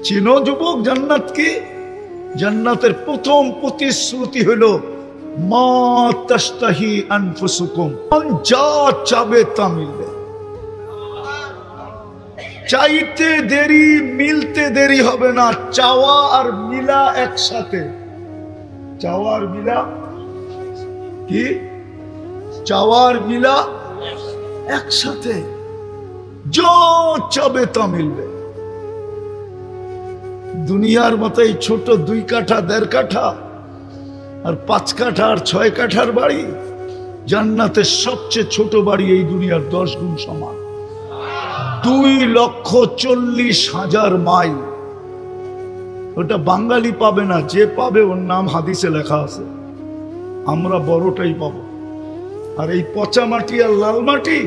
চিনো যুবক জান্নাত কি? জান্নাতের প্রথম প্রতিশ্রুতি হলো মা তাশতাহি আনফুসুকুম, যা চাবে তা মিলবে। চাইতে দেরি মিলতে দেরি হবে না। চাওয়া আর মিলা একসাথে। চাওয়া আর মিলা কি? চাওয়া আর মিলা একসাথে। যা চাবে তা মিলবে। দুনিয়ার মতো এই ছোট 2 কাঠা 1.5 কাঠা আর 5 কাঠা আর 6 কাঠার বাড়ি, জান্নাতের সবচেয়ে ছোট বাড়ি এই দুনিয়ার 10 গুণ সমান। 2,40,000 মাইল। ওটা বাঙালি পাবে না, যে পাবে ওর নাম হাদিসে লেখা আছে। আমরা বড়টাই পাবো। আর এই পচা মাটি আর লাল মাটি,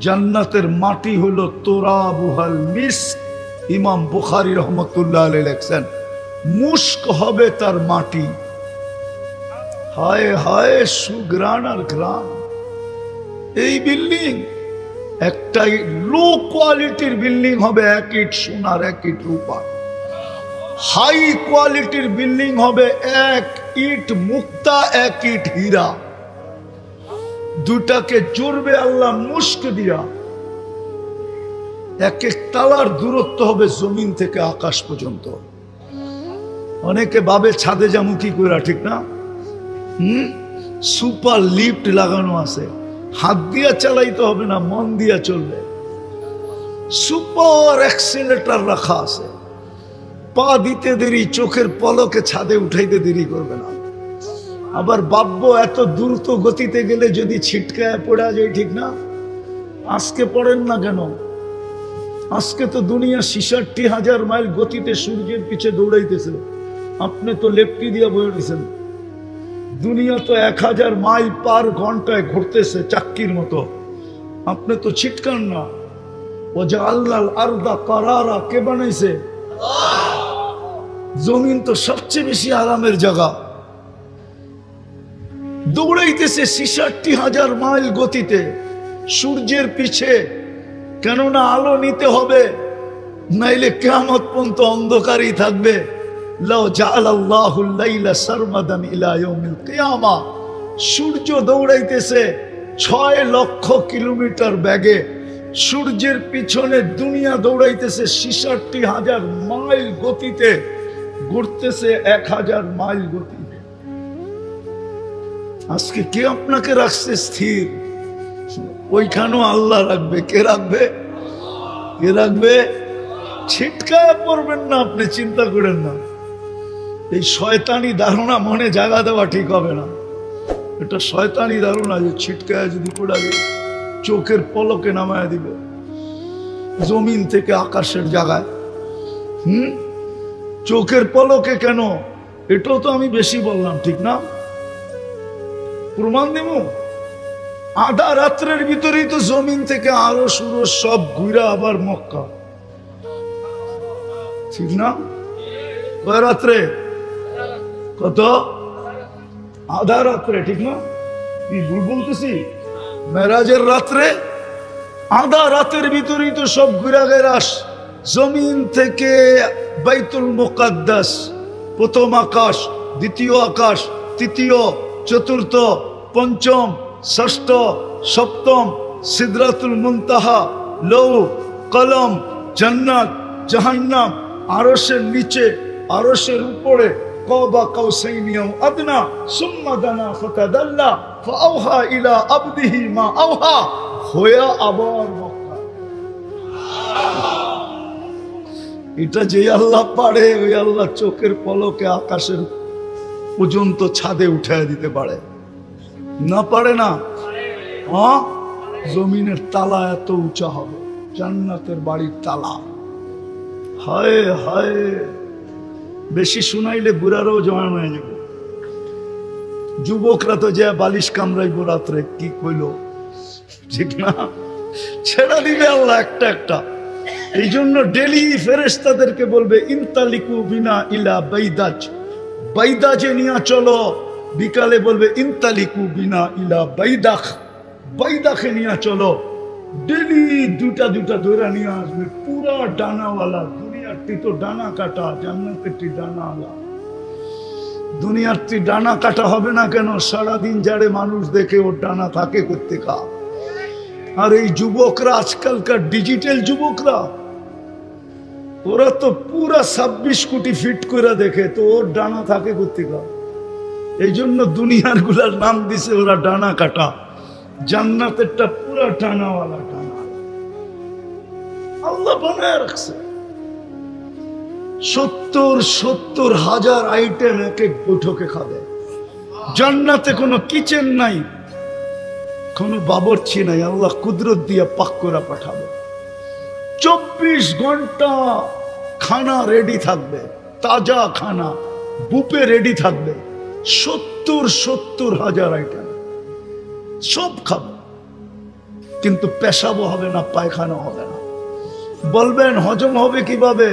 জান্নাতের মাটি হলো তোরাবুহাল মিস্ক। ইমাম বুখারী রহমতুল্লাহ আলাইহি লেখছেন, মুস্ক হবে তার মাটি। হায় হায় সুগ্রাণ আর ঘ্রাণ। এই বিল্ডিং একটাই লো কোয়ালিটির বিল্ডিং হবে, 1 ইট সোনার 1 ইট রূপা। হাই কোয়ালিটির বিল্ডিং হবে 1 ইট মুক্তা 1 ইট হীরা। দুটাকে জুড়বে আল্লাহ মুস্ক দিয়া। 1 তালার দূরত্ব হবে জমিন থেকে আকাশ পর্যন্ত। অনেকে ভাবে ছাদে যাবো কি করে, ঠিক না? সুপার লিফট লাগানো আছে, হাত দিয়া চালাইতে হবে না, মন দিয়া চলবে। সুপার অ্যাক্সিলারেটর রাখা আছে, পা দিতে দেরি, চোখের পলকে ছাদে উঠাইতে দেরি করবে না। আবার বাব্য এত দ্রুত গতিতে গেলে যদি ছিটকায় পড়া যায়, ঠিক না? আজকে পড়েন না কেন? আজকে তো দুনিয়া 66,000 মাইল গতিতে সূর্যের পিছে দৌড়াইতেছে, আপনি তো লেফটি দিয়ে বয়ে দিয়েছেন। দুনিয়া তো 1000 মাইল পার ঘন্টায় ঘুরতেছে চাক্কির মতো, আপনি তো ছিটকান না। ও যে আল্লাহ আরদা কারারা কে বানাইছে? জমিন তো সবচেয়ে বেশি আরামের জায়গা। দৌড়াইতেছে 66,000 মাইল গতিতে সূর্যের পিছে, কেননা আলো নিতে হবে, নাইলে কিয়ামত পর্যন্ত অন্ধকারই থাকবে। লাউ জাআলাল্লাহুল লাইলা সারমাদান ইলা ইয়াউমিল কিয়ামা। সূর্য দৌড়াইতেছে 6 লক্ষ কিলোমিটার বেগে, সূর্যের পিছনে দুনিয়া দৌড়াইতেছে 66,000 মাইল গতিতে, ঘুরতেছে 1000 মাইল গতিতে। আজকে কে আপনাকে রাখছে স্থির? ওইখানেও আল্লাহ রাখবে। কে রাখবে? কে রাখবে? ছিটকায় পড়বেন না, আপনি চিন্তা করেন না। এই শয়তানি ধারণা মনে জায়গা দেওয়া ঠিক হবে না। এটা শয়তানি ধারণা যে ছিটকায় যদি পড়াবে চোখের পলকে নামায় দিবে জমিন থেকে আকাশের জায়গায়। চোখের পলকে কেন? এটাও তো আমি বেশি বললাম, ঠিক না? প্রমাণ দেব। আধা রাত্রের ভিতরেই তো জমিন থেকে আরো শুরু সব ঘুরা আবার মক্কা, ঠিক না? কয় রাত্রে? কত? আধা রাত্রে, ঠিক না? কি ভুল বলতেছি? মেরাজের রাত্রে আধা রাতের ভিতরেই তো সব ঘুরা গেরাস। জমিন থেকে বাইতুল মুকাদ্দাস, প্রথম আকাশ, দ্বিতীয় আকাশ, তৃতীয়, চতুর্থ, পঞ্চম, ষষ্ঠ, সপ্তম, সিদরাতুল মুনতাহা, লৌ, কলম, জান্নাত, জাহান্নাম, আরশের নিচে, আরশের উপরে, কাবা কাউসাইনি আও আদনা, সুম্মা দানা ফাতাদাল্লা ফাআওহা ইলা আবদিহি মা আওহা, হয়ে আবার মক্কা। এটা যে আল্লাহ পারে, ওই আল্লাহ চোখের পলকে আকাশের পর্যন্ত ছাদে উঠায় দিতে পারে না? পারে না? হ্যাঁ, জমিনের তালা এত উঁচা হবে, জান্নাতের বাড়ির তালা। হায় হায়, বেশি শুনাইলে বুড়ারও জয়ান হয়ে যাবে। যুবকরা তো যে বালিশ কামড়াইব রাত্রে, কি কইল, ঠিক না? ছেড়া দিবে আল্লাহ একটা একটা। এই জন্য ডেলি ফেরেশতাদেরকে বলবে ইনতালিকু বিনা ইলা বাইদাজ, বাইদাজে নিয়ে চলো। বিকালে বলবে ইনতালিকু বিনা ইলা বাইদাখ, বাইদাখে নিয়ে চলো। ডেলি দুটা দুটা দৌড়া নিয়ে আসবে, পুরা ডানাওয়ালা দুনিয়া দুনিয়ারটি তো ডানা কাটা, জান্নাতেরটি ডানা আলা। দুনিয়ারটি ডানা কাটা হবে না কেন? সারাদিন যারে মানুষ দেখে ওর ডানা থাকে করতে কা। আর এই যুবকরা, আজকালকার ডিজিটাল যুবকরা, ওরা তো পুরা 26 কোটি ফিট করে দেখে, তো ওর ডানা থাকে করতে কা। এই জন্য দুনিয়ার গুলার নাম দিছে ওরা ডানা কাটা, জান্নাতেরটা পুরা ডানাওয়ালা ডানা আল্লাহ বানায় রাখছে। 70,000 আইটেম এক এক বৈঠকে খাবে। জান্নাতে কোনো কিচেন নাই, কোনো বাবরচি নাই, আল্লাহ কুদরত দিয়ে পাক করে পাঠাবে। 24 ঘন্টা খানা রেডি থাকবে, তাজা খানা বুফে রেডি থাকবে। 70,000 আইটেম সব খাবে, কিন্তু পেশাবও হবে না, পায়খানা হবে না। বলবেন হজম হবে কিভাবে?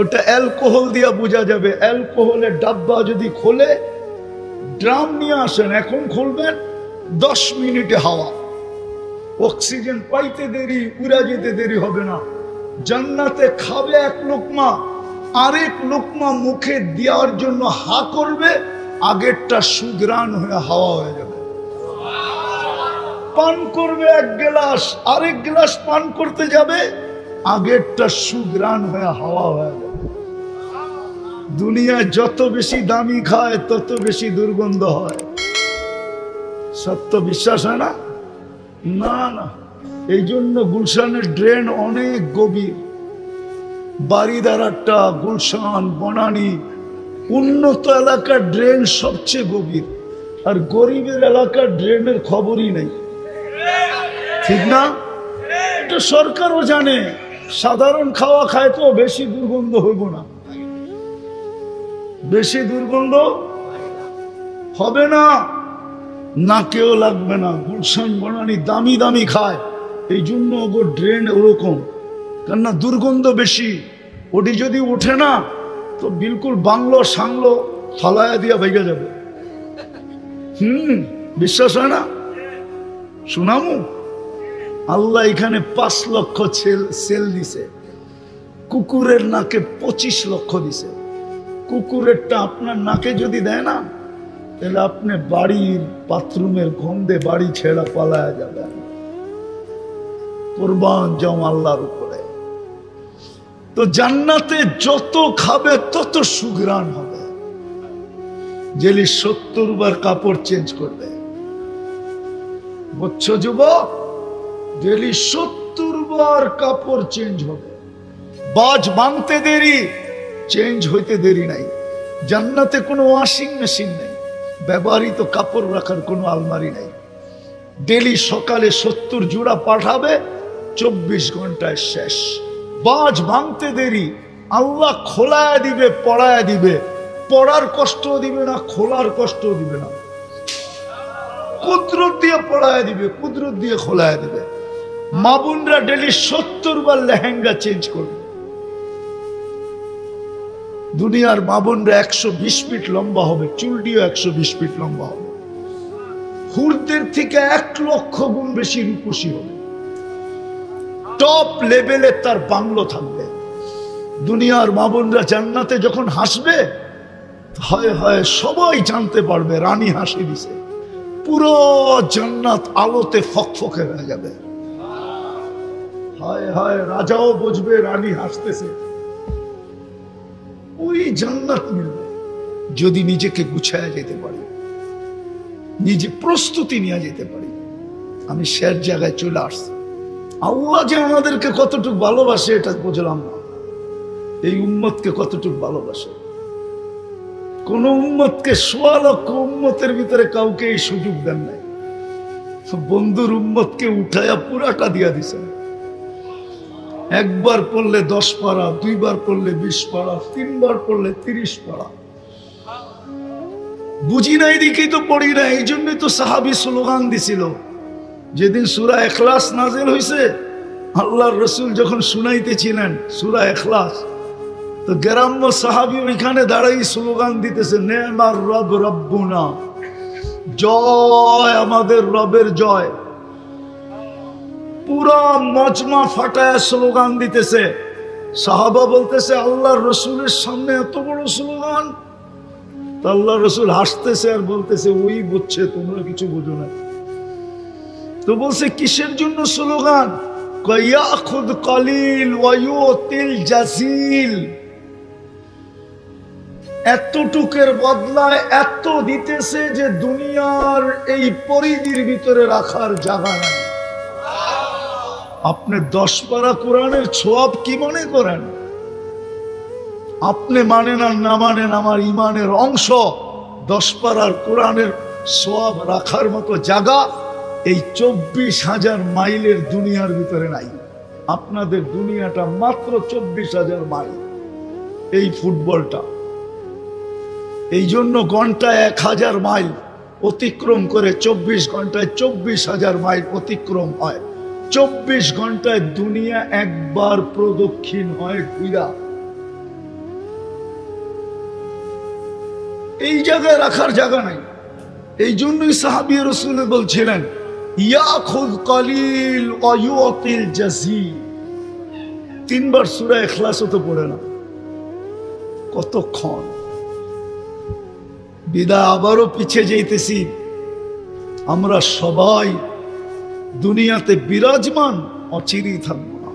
ওটা অ্যালকোহল দিয়া বোঝা যাবে। অ্যালকোহলের ডাব্বা যদি খোলে, ড্রাম নিয়ে আসেন, এখন খুলবেন, 10 মিনিটে হাওয়া। অক্সিজেন পাইতে দেরি, উড়া যেতে দেরি হবে না। জান্নাতে খাবে এক লোকমা, আরেক লোকমা মুখে দেওয়ার জন্য হা করবে, আগেরটা সুগ্রাণ হয়ে হাওয়া হয়ে যাবে। পান করবে এক গ্লাস, আরেক গ্লাস পান করতে যাবে, আগেরটা সুগ্রাণ হয়ে হাওয়া হয়ে যাবে। দুনিয়ায় যত বেশি দামি খায় তত বেশি দুর্গন্ধ হয়। সত্য বিশ্বাস হয় না? না না, এই জন্য গুলশানের ড্রেন অনেক গভীর। বাড়িদারাটা, গুলশান, বনানী, উন্নত এলাকার ড্রেন সবচেয়ে গভীর, আর গরিবের এলাকার ড্রেনের খবরই নেই। ঠিক না? এটা সরকারও জানে। সাধারণ খাওয়া খায় তো বেশি দুর্গন্ধ হইব না, বেশি দুর্গন্ধ হবে না, নাকেও লাগবে না। গুলশান, বনানী দামি দামি খায়, এই জন্য ওর ড্রেন ওরকম, কেননা দুর্গন্ধ বেশি। ওটি যদি ওঠে না তো বিলকুল বাংলো সাংলো ফালায়া দিয়া ভেঙে যাবে। বিশ্বাস হয় না? শুনামু, আল্লাহ এখানে 5 লক্ষ সেল দিছে, কুকুরের নাকে 25 লক্ষ দিছে। কুকুরেরটা আপনার নাকে যদি দেয় না, তাহলে আপনি বাড়ির বাথরুমের গন্ধে বাড়ি ছেড়া পালায়া যাবেন। কুরবান যাও আল্লাহর উপরে। তো জান্নাতে যত খাবে তত সুঘ্রাণ হবে। জেলি 70 বার কাপড় চেঞ্জ করবে। বুঝছো যুবক? ডেলি 70 বার কাপড় চেঞ্জ হবে। বাজ ভাঙতে দেরি, চেঞ্জ হইতে দেরি নাই। জান্নাতে কোনো ওয়াশিং মেশিন নেই, ব্যবহৃত কাপড় রাখার কোনো আলমারি নাই। ডেলি সকালে 70 জোড়া পাঠাবে, 24 ঘন্টায় শেষ। বাজ ভাঙতে দেরি, আল্লাহ খোলায় দিবে, পড়ায় দিবে। পড়ার কষ্ট দিবে না, খোলার কষ্ট দিবে না, কুদরত দিয়ে পড়ায় দিবে, কুদরত দিয়ে খোলায় দিবে। মা বোনরা ডেলি 70 বার লেহেঙ্গা চেঞ্জ করবে। দুনিয়ার মা বোনরা 120 ফিট লম্বা হবে, চুলটিও 120 ফিট লম্বা হবে। হুরদের থেকে 1 লক্ষ গুণ বেশি রূপসী হবে। টপ লেভেলে তার বাংলো থাকবে। দুনিয়ার মা বোনরা জান্নাতে যখন হাসবে, হয় হয় সবাই জানতে পারবে রানী হাসি দিছে। পুরো জান্নাত আলোতে ফকফকে হয়ে যাবে। হায় হায়, রাজাও বুঝবে রানী হাসতেছে। ওই জান্নাত মিলবে যদি নিজেকে গুছায়া যেতে পারি, নিজে প্রস্তুতি নিয়ে যেতে পারি। আমি শেষ জায়গায় চলে আসছি। আল্লাহ যে আমাদেরকে কতটুকু ভালোবাসে এটা বুঝলাম না। এই উম্মতকে কতটুকু ভালোবাসে। কোন উম্মতকে 1.25 লক্ষ উম্মতের ভিতরে কাউকে এই সুযোগ দেন নাই। বন্ধুর উম্মতকে উঠায়া পুরাটা দিয়া দিছেন। একবার পড়লে 10 পারা, 2 বার পড়লে 20 পারা, 3 বার পড়লে 30 পারা। বুঝি না এদিকেই তো পড়ি না। এই জন্যই তো সাহাবী স্লোগান দিছিল। যেদিন সূরা ইখলাস নাযিল হইছে, আল্লাহর রাসূল যখন শুনাইতেছিলেন সূরা ইখলাস, তো গ্রাম্য সাহাবী ওইখানে দাঁড়াই স্লোগান দিতেছে, নেমার রব রব্বুনা, জয় আমাদের রবের জয়। পুরা মজমা ফাটায় স্লোগান দিতেছে, সাহাবা বলতেছে আল্লাহর রসুলের সামনে এত বড় স্লোগান। আল্লাহ রসুল হাসতেছে আর বলতেছে ওই বুঝছে, তোমরা কিছু বুঝো না। তো বলছে কিসের জন্য স্লোগান? ইয়াখুদ কলিল ওয়া ইউতিল জাসিল, এতটুকের বদলায় এত দিতেছে যে দুনিয়ার এই পরিধির ভিতরে রাখার জায়গা নাই। আপনি 10 পারা কোরআনের ছোয়াব কি মনে করেন? আপনি মানেন আর না মানেন আমার ইমানের অংশ। 10 পারার কোরআনের ছোয়াব রাখার মতো জায়গা এই 24,000 মাইলের দুনিয়ার ভিতরে নাই। আপনাদের দুনিয়াটা মাত্র 24,000 মাইল, এই ফুটবলটা। এই জন্য ঘন্টায় 1000 মাইল অতিক্রম করে 24 ঘন্টায় 24,000 মাইল অতিক্রম হয়। 24 ঘন্টায় দুনিয়া একবার প্রদক্ষিণ হয় ঘুরা। এই জায়গায় রাখার জায়গা নাই। এই জন্যই সাহাবী রাসূল বলছিলেন ইয়াখুদ কলিল ওয়া ইউতিল জাসিল। 3 বার সূরা ইখলাসও তো পড়ে না, কতক্ষণ। বিদায় আবারও পিছিয়ে যাইতেছি। আমরা সবাই দুনিয়াতে বিরাজমান, অচিরেই থাকবো না,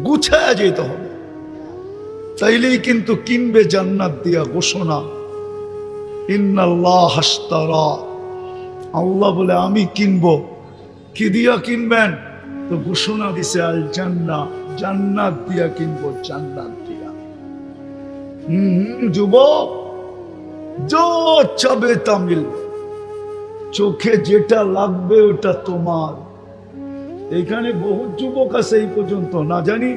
গুছায়া যেতে হবে। তাইলেই কিন্তু কিনবে জান্নাত দিয়া ঘোষণা, ইন্নাল্লাহ আশতারা, আল্লাহ বলে আমি কিনবো। কি দিয়া কিনবেন? তো ঘোষণা দিছে আল জান্নাহ, জান্নাত দিয়া কিনবো, জান্নাত দিয়া। যুবক, जो চাবে তামিল, চোখে যেটা লাগবে ওটা তোমার। এখানে বহু যুবক আছে এই পর্যন্ত না জানি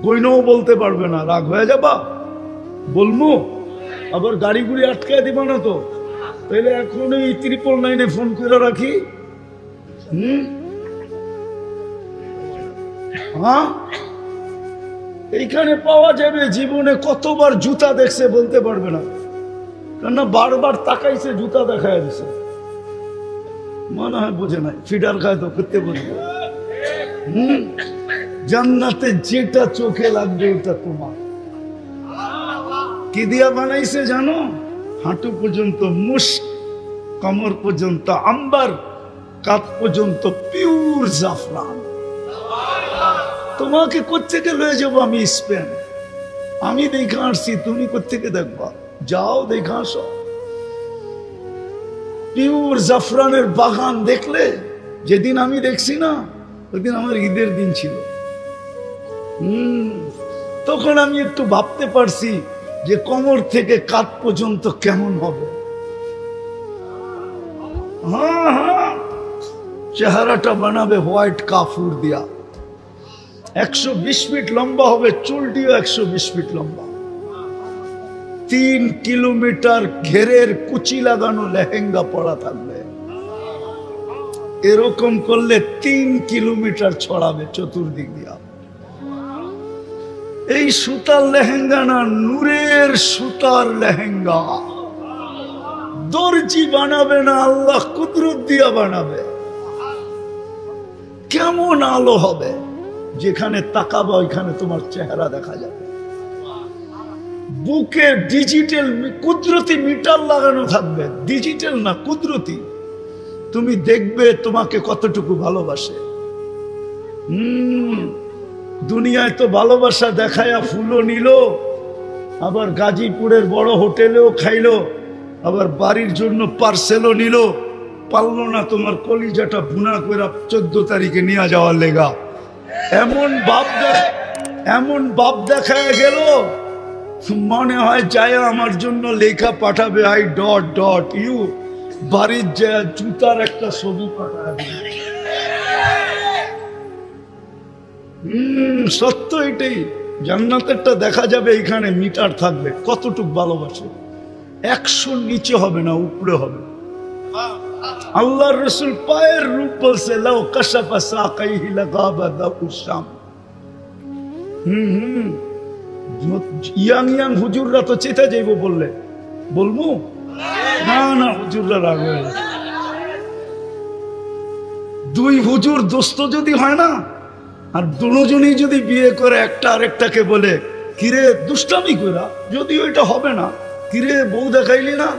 গইনও বলতে পারবে না। রাগ হয়ে যাবা? বলবো আবার গাড়ি গুড়ি আটকায় দিবা না তো? তাহলে এখন এই 999 ফোন করে রাখি। হ্যাঁ, এইখানে পাওয়া যাবে। জীবনে কতবার জুতা দেখছে বলতে পারবে না, কেন বারবার তাকাইছে, জুতা দেখায় দিছে। মনে হয় বোঝে নাই, ফিডার খায় তো করতে বুঝবে। জান্নাতে যেটা চোখে লাগবে ওটা তোমার। কি দিয়া বানাইছে জানো? হাঁটু পর্যন্ত মুস্ক, কমর পর্যন্ত আম্বার, কাঁধ পর্যন্ত পিওর জাফরান। তোমাকে কোত্থেকে লয়ে যাবো আমি? স্পেন। আমি দেখে আসছি, তুমি কোত্থেকে দেখবা? যাও দেখে আসো। পিওর জাফরানের বাগান দেখলে, যেদিন আমি দেখছি না ওইদিন আমার ঈদের দিন ছিল। তখন আমি একটু ভাবতে পারছি যে কোমর থেকে কাঁধ পর্যন্ত কেমন হবে। হ্যাঁ হ্যাঁ, চেহারাটা বানাবে হোয়াইট কাফুর দিয়া। 120 ফিট লম্বা হবে, চুলটিও 120 ফিট লম্বা। 3 কিলোমিটার ঘেরের কুচি লাগানো লেহেঙ্গা পরা থাকবে। এরকম করলে 3 কিলোমিটার ছড়াবে চতুর্দিক দিয়া। এই সুতার লেহেঙ্গা না, নূরের সুতার লেহেঙ্গা। দর্জি বানাবে না, আল্লাহ কুদরত দিয়া বানাবে। কেমন আলো হবে, যেখানে তাকাবা ওইখানে তোমার চেহারা দেখা যাবে। বুকে ডিজিটাল কুদরতি মিটার লাগানো থাকবে, ডিজিটাল না কুদরতি। তুমি দেখবে তোমাকে কতটুকু ভালোবাসে। দুনিয়ায় তো ভালোবাসা দেখায়া ফুলও নিল, আবার গাজীপুরের বড় হোটেলেও খাইলো, আবার বাড়ির জন্য পার্সেলও নিল। পারলো না তোমার কলিজাটা ভুনা করে 14 তারিখে নিয়ে যাওয়ার লেগা। এমন বাপ দেখায় গেল, মনে হয় যায় আমার জন্য লেখা পাঠাবে I...U, বাড়ির যায় জুতার একটা ছবি পাঠাবে। সত্য এটাই। জান্নাতেরটা দেখা যাবে, এখানে মিটার থাকবে কতটুক ভালোবাসে। 100 নিচে হবে না, উপরে হবে। আল্লাহর রাসূল পায়ের রূপ বলছে লাউ কাশাফা সাকাইহি লাগাবা দাউসাম। ইয়াং হুজুররা তো চেতা যাইব বললে বলবো না, না হুজুররা রাগ হয়ে যাবে। 2 হুজুর দোস্ত যদি হয় না, আর দুজনই যদি বিয়ে করে একটা আরেকটাকে বলে কিরে দুষ্টামি করা, যদিও এটা হবে না, কিরে বউ দেখাইলি না,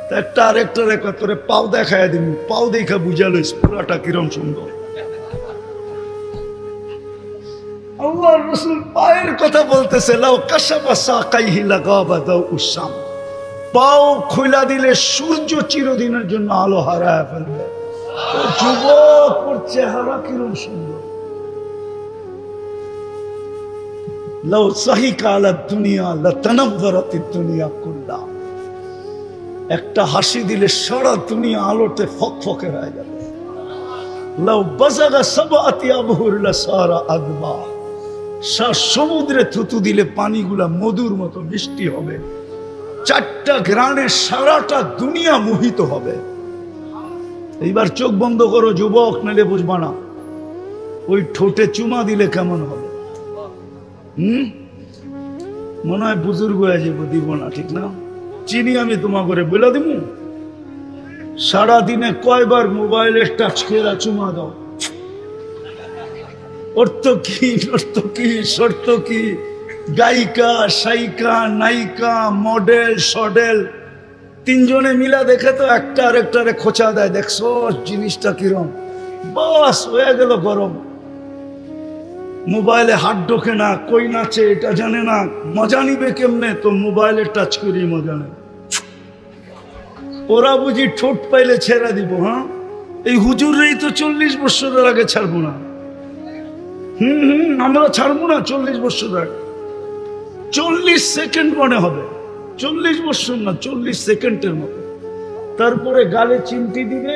তা একটা আরেকটা রেখা তোরে পাও দেখায় দিবি, পাও দেখা বুঝালো পুরাটা কিরম সুন্দর। আল্লাহর রাসূল পায়ের কথা বলতেছে, লাউ কাশাফা সাকাইহি লাগাবা দাউ উসাম, পাও খোলা দিলে সূর্য চিরদিনের জন্য আলো হারায় ফেলবে। যুবক ওর চেহারা কিরম সুন্দর। লাউ সাহিকা আলা দুনিয়া লাতানাওয়ারাতিদ দুনিয়া কুল্লা, একটা হাসি দিলে সারা দুনিয়া আলোতে ফকফকে হয়ে যাবে। লাউ বাজাগা সাবাতি আবহুর লাসারা আদবা, সমুদ্রে থুতু দিলে পানিগুলা মধুর মতো মিষ্টি হবে। চারটা ঘ্রাণে সারাটা দুনিয়া মোহিত হবে। এইবার চোখ বন্ধ করো যুবক, নালে বুঝবা না। ওই ঠোঁটে চুমা দিলে কেমন হবে? মনে হয় বুজুর্গ হয়ে যাবো, দিব না, ঠিক না? চিনি আমি তোমা করে বলে দিব। সারাদিনে কয়বার মোবাইলে টাচ করে চুমা দাও? অর্থ কি, অর্থ কি, শর্ত কি? গায়িকা, সাইকা, নায়িকা, মডেল, সডেল তিনজনে মিলা দেখে তো একটা আরেকটারে খোঁচা দেয়, দেখছো জিনিসটা কিরম, বাস হয়ে গেল গরম। মোবাইলে হাত ঢোকে না, কই নাচে এটা জানে না, মজা নিবে কেমনে? তো মোবাইলে টাচ করি মজা নেই। ওরা বুঝি ঠোঁট পাইলে ছেড়ে দিব। হ্যাঁ, এই হুজুরই তো 40 বছরের আগে ছাড়বো না। আমরা ছাড়বো না 40 বছর আগে। 40 সেকেন্ড মনে হবে, 40 বছর না, 40 সেকেন্ডের মতো। তারপরে গালে চিমটি দিবে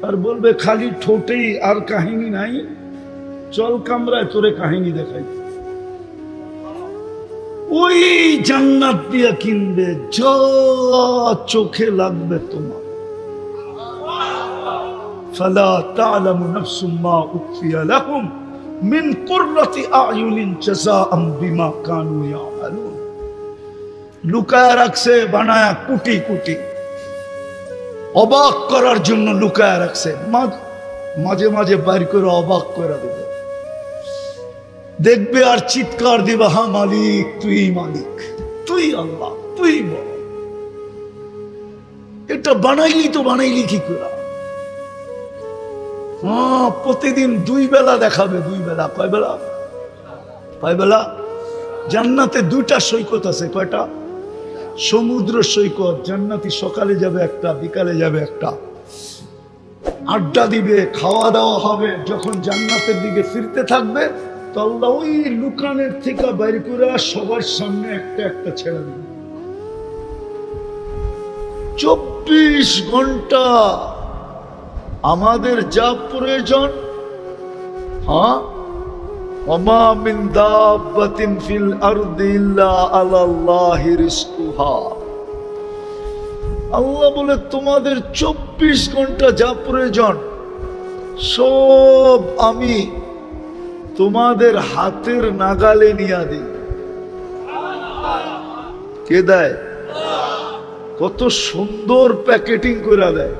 আর বলবে খালি ঠোঁটেই, আর কাহিনী নাই, চল কামরায় তোরে কাহিনী দেখাই। ওই জান্নাত দিয়া কিনবে যা চোখে লাগবে তোমার। ফালা তা'লামু নাফসুম মা উখফিয়া লাহুম মিন কুররাতি আ'য়ুনিন জাযাআম বিমা কানু ইয়ামালুন। লুকায় রাখছে বানায়া কুটি কুটি, অবাক করার জন্য লুকায় রাখছে, মাঝে মাঝে বাইর করে অবাক করে দেবে। দেখবে আর চিৎকার দিবা, হা মালিক, তুই মালিক, তুই আল্লাহ, তুই বল। এটা বানাইলি তো বানাইলি কি করে? হ্যাঁ, প্রতিদিন 2 বেলা দেখাবে, 2 বেলা। কয় বেলা? 5 বেলা। জান্নাতে 2টা সৈকত আছে। কয়টা? সমুদ্র সৈকত। জান্নাতি সকালে যাবে একটা, বিকালে যাবে একটা, আড্ডা দিবে, খাওয়া দাওয়া হবে। যখন জান্নাতের দিকে ফিরতে থাকবে তো আল্লাহ ওই লুকানের থেকে বাইর করে সবার সামনে একটা একটা ছেড়ে দিবে। 24 ঘন্টা আমাদের যা প্রয়োজন। হ্যাঁ, ওমা মিন দাব্বাতিন ফিল আরদি ইল্লা আলাল্লাহি রিজকুহা। আল্লাহ বলে তোমাদের 24 ঘন্টা যা প্রয়োজন সব আমি তোমাদের হাতের নাগালে নিয়ে দিই। কে দেয়? কত সুন্দর প্যাকেটিং করে দেয়।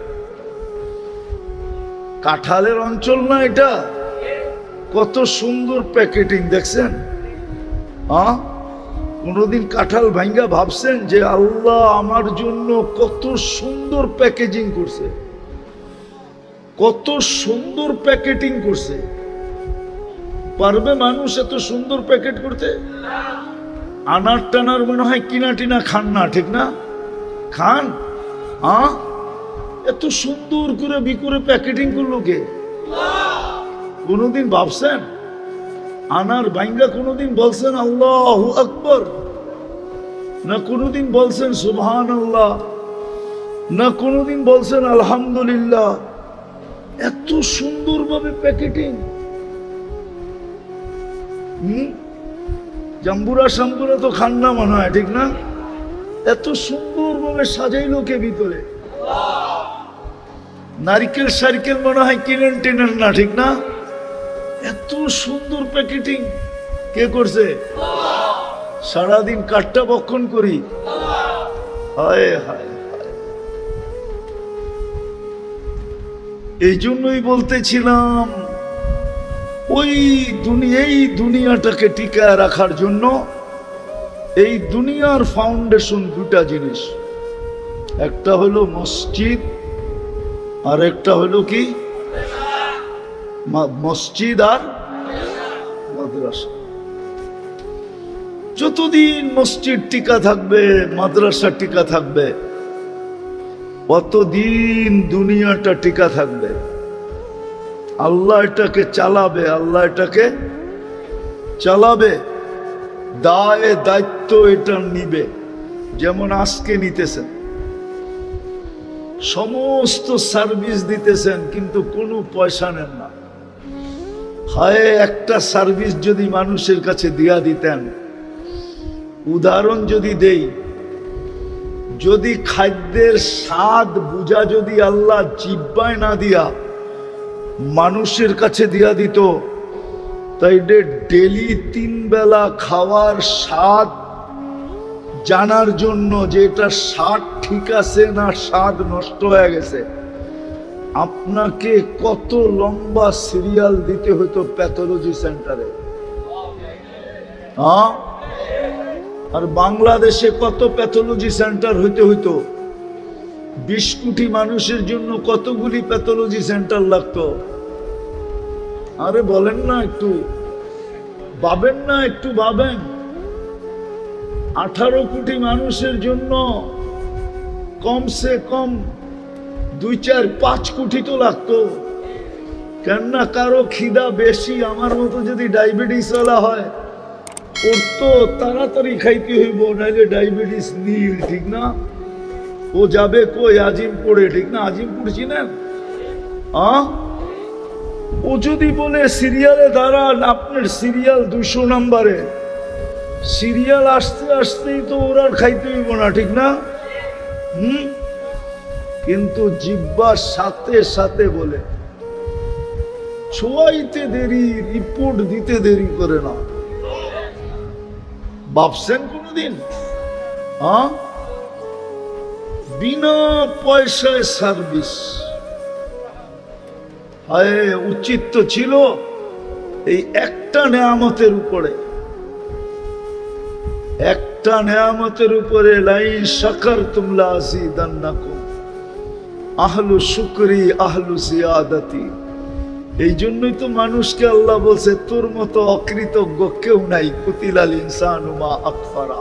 কাঁঠালের অঞ্চল না এটা? কত সুন্দর প্যাকেটিং দেখছেন? হ্যাঁ, কোনদিন কাঁঠাল ভাঙ্গা ভাবছেন যে আল্লাহ আমার জন্য কত সুন্দর প্যাকেজিং করছে, কত সুন্দর প্যাকেটিং করছে? পারবে মানুষ এত সুন্দর প্যাকেট করতে? আনার টানার মনে হয় কিনা টিনা খান না, ঠিক না? খান? হ্যাঁ, এত সুন্দর করে বিকুরে প্যাকেটিং করলো কে? কোনদিন ভাবছেন? আনার বাইঙ্গা কোনদিন বলছেন আল্লাহু আকবার? না কোনদিন বলছেন সুবহানাল্লাহ? না কোনদিন বলছেন আলহামদুলিল্লাহ? এত সুন্দরভাবে প্যাকেটিং। জাম্বুরা শাম্বুরা তো খান না মনে হয়, ঠিক না? এত সুন্দরভাবে সাজাইলো কে ভিতরে? নারিকেল সারিকেল মনে হয় কিনেন টেনেন না, ঠিক না? এত সুন্দর প্যাকেটিং কে করছে? সারাদিন কাঠটা বক্ষণ করি। হায় হায়, এই জন্যই বলতেছিলাম ওই দুনিয়াটাকে টিকায় রাখার জন্য এই দুনিয়ার ফাউন্ডেশন দুটা জিনিস, একটা হলো মসজিদ আর একটা হলো কি মসজিদ আর মাদ্রাসা। যতদিন মসজিদ টিকা থাকবে, মাদ্রাসা টিকা থাকবে, অতদিন দুনিয়াটা টিকা থাকবে। আল্লাহ এটাকে চালাবে, আল্লাহ এটাকে চালাবে, দায় দায়িত্ব এটা নিবে। যেমন আজকে নিতেছেন, সমস্ত সার্ভিস দিতেছেন কিন্তু কোনো পয়সা নেন না। হায় একটা সার্ভিস যদি মানুষের কাছে দিয়া দিতেন। উদাহরণ যদি দেই, যদি খাদ্যের স্বাদ বুঝা যদি আল্লাহ জিহ্বায় না দিয়া মানুষের কাছে দিয়া দিত, তাই ডেলি 3 বেলা খাওয়ার স্বাদ জানার জন্য যে এটা স্বাদ ঠিক আছে না স্বাদ নষ্ট হয়ে গেছে, আপনাকে কত লম্বা সিরিয়াল দিতে হতো প্যাথোলজি সেন্টারে। হ্যাঁ, আর বাংলাদেশে কত প্যাথোলজি সেন্টার হইতে হইতো? 20 কোটি মানুষের জন্য কতগুলি প্যাথোলজি সেন্টার লাগতো? আরে বলেন না, একটু ভাবেন না, একটু ভাবেন। 18 কোটি মানুষের জন্য কমসে কম 2, 4, 5 কোটি তো লাগতো। কেননা কারো খিদা বেশি, আমার মতো যদি ডায়াবেটিস ওলা হয়, ওর তো তাড়াতাড়ি খাইতে হইব, নাইলে ডায়াবেটিস নীল, ঠিক না? ও যাবে কই? আজিমপুরে, ঠিক না? আজিমপুর চিনেন? ও যদি বলে সিরিয়ালে দাঁড়ান, আপনার সিরিয়াল 200 নম্বরে, সিরিয়াল আসতে আসতেই তো ওর আর খাইতে হইব না, ঠিক না? কিন্তু জিহ্বার সাথে সাথে বলে, ছোঁয়াইতে দেরি, রিপোর্ট দিতে দেরি করে না। ভাবছেন কোনদিন? বিনা পয়সায় সার্ভিস। হায়, উচিত তো ছিল এই একটা নেয়ামতের উপরে, একটা নেয়ামতের উপরে লাইন শাকারতুম লাযিদান্নাকুম আহলু শুকরি আহলু জিয়াদাতি। এই জন্যই তো মানুষকে আল্লাহ বলছে তোর মতো অকৃতজ্ঞ কেউ নাই। কুতিলাল ইনসানু মা আকফারা।